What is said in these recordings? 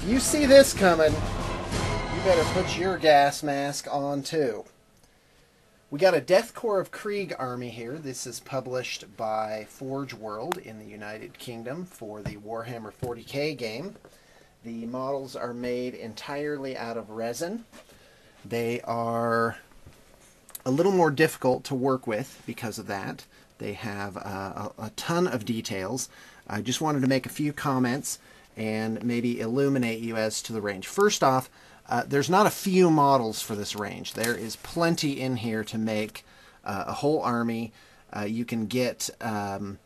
If you see this coming, you better put your gas mask on too. We got a Death Korps of Krieg army here. This is published by Forge World in the United Kingdom for the Warhammer 40k game. The models are made entirely out of resin. They are a little more difficult to work with because of that. They have a ton of details. I just wanted to make a few comments and maybe illuminate you as to the range. First off, there's not a few models for this range. There is plenty in here to make a whole army. You can get I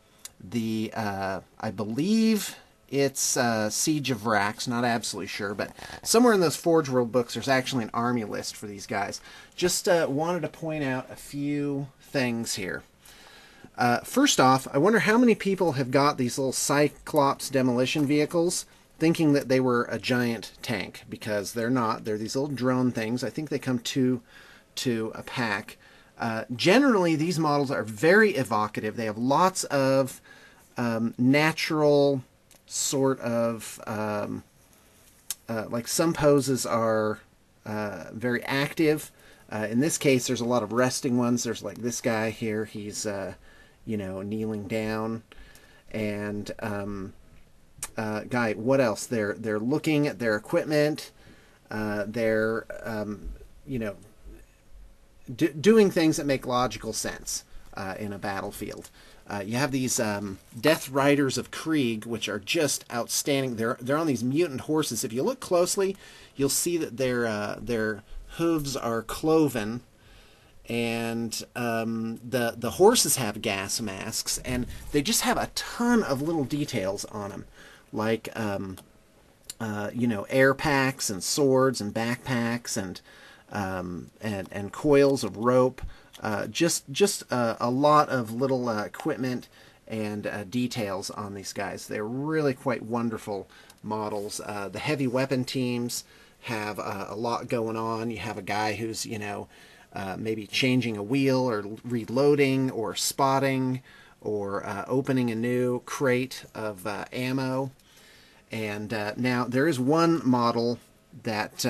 believe it's Siege of Vrax, not absolutely sure, but somewhere in those Forge World books there's actually an army list for these guys. Just wanted to point out a few things here. First off, I wonder how many people have got these little Cyclops demolition vehicles thinking that they were a giant tank, because they're not. They're these little drone things. I think they come two to a pack. Generally, these models are very evocative. They have lots of natural sort of, like some poses are very active. In this case, there's a lot of resting ones. There's like this guy here. He's, you know, kneeling down. And guy, what else? They're looking at their equipment. They're, you know, doing things that make logical sense in a battlefield. You have these Death Riders of Krieg, which are just outstanding. They're on these mutant horses. If you look closely, you'll see that their hooves are cloven, and the horses have gas masks, and they just have a ton of little details on them, like you know, air packs and swords and backpacks and coils of rope. Just a lot of little equipment and details on these guys. They're really quite wonderful models. The heavy weapon teams have a lot going on. You have a guy who's, you know, maybe changing a wheel or reloading or spotting or opening a new crate of ammo. And now there is one model that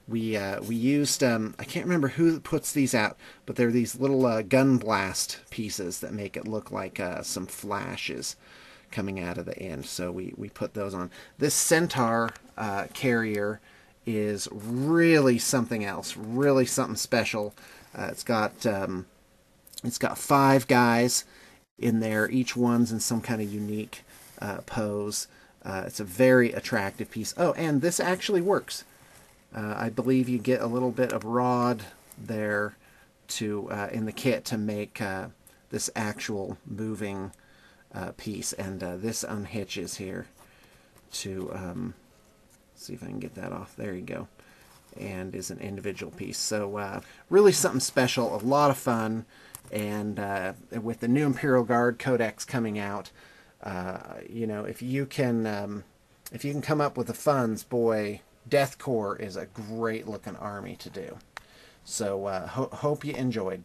we used. I can't remember who puts these out, but they're these little gun blast pieces that make it look like some flashes coming out of the end. So we put those on. This Centaur carrier is really something else, really something special. It's got 5 guys in there. Each one's in some kind of unique pose. It's a very attractive piece. Oh, and this actually works. I believe you get a little bit of rod there to in the kit to make this actual moving piece, and this unhitches here to see if I can get that off. There you go. And is an individual piece. So really something special, a lot of fun, and with the new Imperial Guard Codex coming out, you know, if you can come up with the funds, boy, Death Korps is a great looking army to do. So hope you enjoyed.